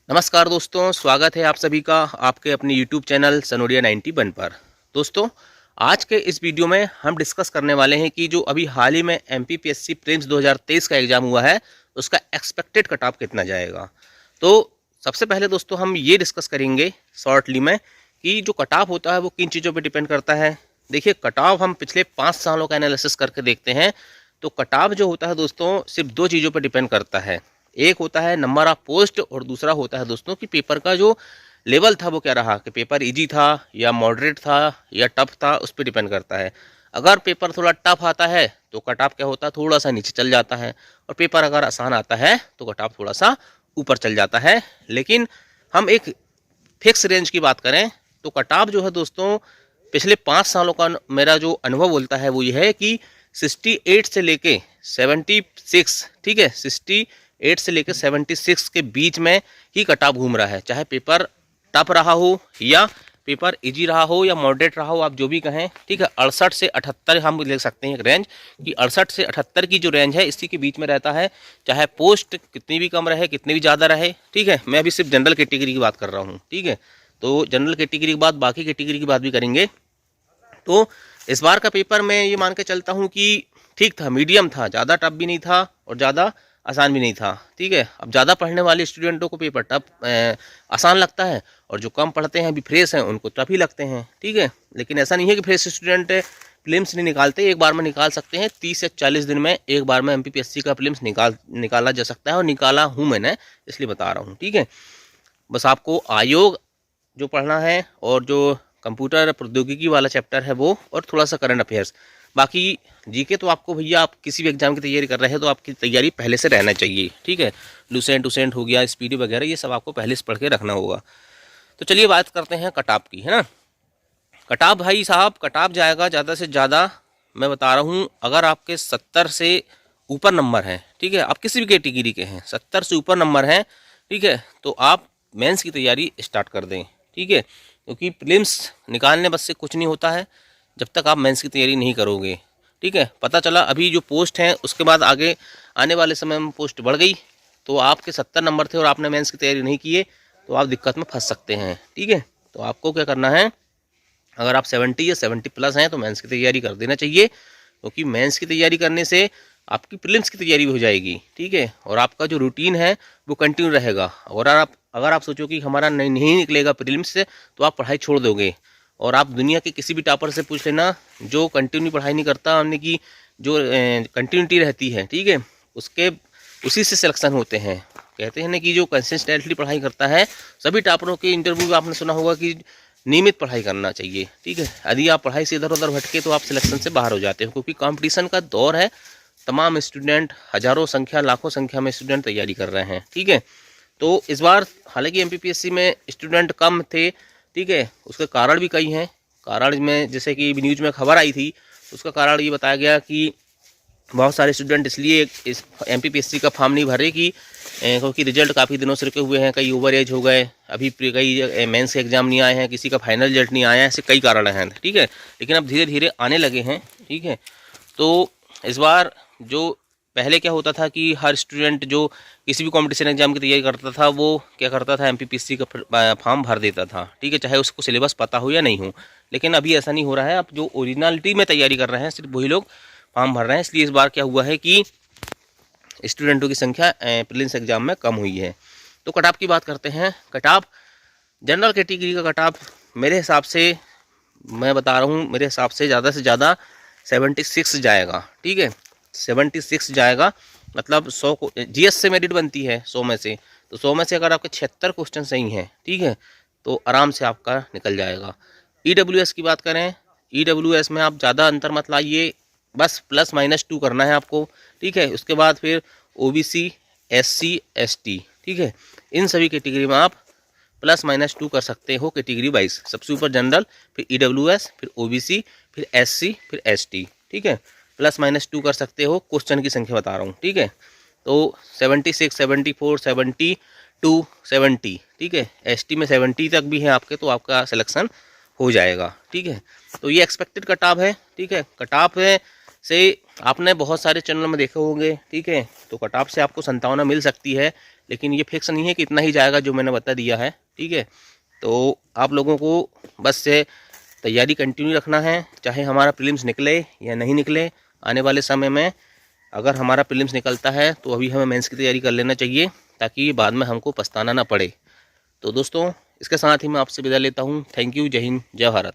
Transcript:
नमस्कार दोस्तों, स्वागत है आप सभी का आपके अपने YouTube चैनल सनोडिया 91 पर। दोस्तों, आज के इस वीडियो में हम डिस्कस करने वाले हैं कि जो अभी हाल ही में MPPSC प्रीलिम्स 2023 का एग्ज़ाम हुआ है, उसका एक्सपेक्टेड कट ऑफ कितना जाएगा। तो सबसे पहले दोस्तों हम ये डिस्कस करेंगे शॉर्टली में कि जो कट ऑफ होता है वो किन चीज़ों पर डिपेंड करता है। देखिए, कट ऑफ हम पिछले 5 सालों का एनालिसिस करके देखते हैं तो कट ऑफ जो होता है दोस्तों सिर्फ 2 चीज़ों पर डिपेंड करता है। एक होता है नंबर ऑफ पोस्ट और दूसरा होता है दोस्तों कि पेपर का जो लेवल था वो क्या रहा, कि पेपर इजी था या मॉडरेट था या टफ था, उस पर डिपेंड करता है। अगर पेपर थोड़ा टफ आता है तो कट ऑफ क्या होता है, थोड़ा सा नीचे चल जाता है, और पेपर अगर आसान आता है तो कट ऑफ थोड़ा सा ऊपर चल जाता है। लेकिन हम एक फिक्स रेंज की बात करें तो कट ऑफ जो है दोस्तों पिछले 5 सालों का मेरा जो अनुभव बोलता है वो ये है कि 68 से लेके 76, ठीक है, 68 से लेकर 76 के बीच में ही कट ऑफ घूम रहा है। चाहे पेपर टफ रहा हो या पेपर इजी रहा हो या मॉडरेट रहा हो, आप जो भी कहें, ठीक है। 68 से 78 हम ले सकते हैं एक रेंज, कि 68 से 78 की जो रेंज है इसी के बीच में रहता है। चाहे पोस्ट कितनी भी कम रहे कितनी भी ज़्यादा रहे, ठीक है। मैं अभी सिर्फ जनरल कैटेगरी की बात कर रहा हूँ, ठीक है। तो जनरल कैटेगरी के बाद बाकी कैटेगरी की बात भी करेंगे। तो इस बार का पेपर मैं ये मान के चलता हूँ कि ठीक था, मीडियम था, ज़्यादा टफ भी नहीं था और ज़्यादा आसान भी नहीं था, ठीक है। अब ज़्यादा पढ़ने वाले स्टूडेंटों को पेपर टफ आसान लगता है, और जो कम पढ़ते हैं, अभी फ्रेश हैं, उनको टफ ही लगते हैं, ठीक है। लेकिन ऐसा नहीं है कि फ्रेश स्टूडेंट प्रीलिम्स नहीं निकालते, एक बार में निकाल सकते हैं। 30 से 40 दिन में एक बार में MPPSC का प्रीलिम्स निकाला जा सकता है, और निकाला हूँ मैंने, इसलिए बता रहा हूँ, ठीक है। बस आपको आयोग जो पढ़ना है और जो कंप्यूटर प्रौद्योगिकी वाला चैप्टर है वो, और थोड़ा सा करंट अफेयर्स। बाकी जीके तो आपको भैया, आप किसी भी एग्जाम की तैयारी कर रहे हैं तो आपकी तैयारी पहले से रहना चाहिए, ठीक है। लुसेंट हो गया, स्पीडी वगैरह, ये सब आपको पहले से पढ़ के रखना होगा। तो चलिए बात करते हैं कट ऑफ की, है ना। कट ऑफ भाई साहब, कट ऑफ जाएगा ज़्यादा से ज़्यादा, मैं बता रहा हूँ, अगर आपके 70 से ऊपर नंबर हैं, ठीक है, आप किसी भी कैटेगरी के हैं, 70 से ऊपर नंबर हैं, ठीक है, तो आप मेंस की तैयारी स्टार्ट कर दें, ठीक है। क्योंकि प्रीलिम्स निकालने बस से कुछ नहीं होता है जब तक आप मेंस की तैयारी नहीं करोगे, ठीक है। पता चला अभी जो पोस्ट हैं उसके बाद आगे आने वाले समय में पोस्ट बढ़ गई, तो आपके 70 नंबर थे और आपने मेंस की तैयारी नहीं किए तो आप दिक्कत में फंस सकते हैं, ठीक है। तो आपको क्या करना है, अगर आप 70 या 70 प्लस हैं तो मेंस की तैयारी कर देना चाहिए, क्योंकि मेंस की तैयारी करने से आपकी प्रीलिम्स की तैयारी हो जाएगी, ठीक है। और आपका जो रूटीन है वो कंटिन्यू रहेगा। और अगर आप सोचो कि हमारा नहीं निकलेगा प्रीलिम्स से, तो आप पढ़ाई छोड़ दोगे। और आप दुनिया के किसी भी टॉपर से पूछ लेना जो कंटिन्यू पढ़ाई नहीं करता, यानी कि जो कंटिन्यूटी रहती है, ठीक है, उसी से सिलेक्शन होते हैं। कहते हैं ना कि जो कंसिस्टेंटली पढ़ाई करता है, सभी टॉपरों के इंटरव्यू में आपने सुना होगा कि नियमित पढ़ाई करना चाहिए, ठीक है। यदि आप पढ़ाई से इधर उधर भटके तो आप सिलेक्शन से बाहर हो जाते हो, क्योंकि कंपटीशन का दौर है। तमाम स्टूडेंट, हज़ारों संख्या, लाखों संख्या में स्टूडेंट तैयारी कर रहे हैं, ठीक है। तो इस बार हालांकि MPPSC में स्टूडेंट कम थे, ठीक है, उसके कारण भी कई हैं। कारण में जैसे कि न्यूज़ में खबर आई थी, उसका कारण ये बताया गया कि बहुत सारे स्टूडेंट इसलिए इस MPPSC का फॉर्म नहीं भरे कि क्योंकि रिजल्ट काफ़ी दिनों से रुके हुए हैं, कई ओवर एज हो गए, अभी कई मेंस के एग्ज़ाम नहीं आए हैं, किसी का फाइनल रिजल्ट नहीं आया है, ऐसे कई कारण हैं, ठीक है। लेकिन अब धीरे धीरे आने लगे हैं, ठीक है। तो इस बार जो पहले क्या होता था कि हर स्टूडेंट जो किसी भी कंपटीशन एग्जाम की तैयारी करता था वो क्या करता था, MPPSC का फॉर्म भर देता था, ठीक है, चाहे उसको सिलेबस पता हो या नहीं हो। लेकिन अभी ऐसा नहीं हो रहा है, अब जो ओरिजिनलिटी में तैयारी कर रहे हैं सिर्फ वही लोग फॉर्म भर रहे हैं। इसलिए इस बार क्या हुआ है कि स्टूडेंटों की संख्या प्रीलिम्स एग्जाम में कम हुई है। तो कट ऑफ की बात करते हैं। कट ऑफ जनरल कैटेगरी का कट ऑफ मेरे हिसाब से, मैं बता रहा हूँ, मेरे हिसाब से ज़्यादा से ज़्यादा 76 जाएगा, ठीक है, 76 जाएगा। मतलब 100 को GS से मेरिट बनती है 100 में से, तो 100 में से अगर आपके 76 क्वेश्चन सही हैं, ठीक है, तो आराम से आपका निकल जाएगा। EWS की बात करें, EWS में आप ज़्यादा अंतर मत लाइए, बस +-2 करना है आपको, ठीक है। उसके बाद फिर OBC, SC, ST, ठीक है, इन सभी कैटेगरी में आप +-2 कर सकते हो कैटेगरी वाइज। सबसे ऊपर जनरल, फिर EWS, फिर OBC, फिर SC, फिर ST, ठीक है, +-2 कर सकते हो। क्वेश्चन की संख्या बता रहा हूँ, ठीक है। तो 76, 74, 72, 70, ठीक है, ST में 70 तक भी है आपके, तो आपका सिलेक्शन हो जाएगा, ठीक है। तो ये एक्सपेक्टेड कट ऑफ है, ठीक है। कट ऑफ से आपने बहुत सारे चैनल में देखे होंगे, ठीक है, तो कट ऑफ से आपको संभावना मिल सकती है लेकिन ये फिक्स नहीं है कि इतना ही जाएगा जो मैंने बता दिया है, ठीक है। तो आप लोगों को बस से तैयारी कंटिन्यू रखना है, चाहे हमारा प्रीलिम्स निकले या नहीं निकले। आने वाले समय में अगर हमारा प्रीलिम्स निकलता है तो अभी हमें मेंस की तैयारी कर लेना चाहिए, ताकि बाद में हमको पछताना ना पड़े। तो दोस्तों, इसके साथ ही मैं आपसे विदा लेता हूँ। Thank you. जय हिंद, जय भारत।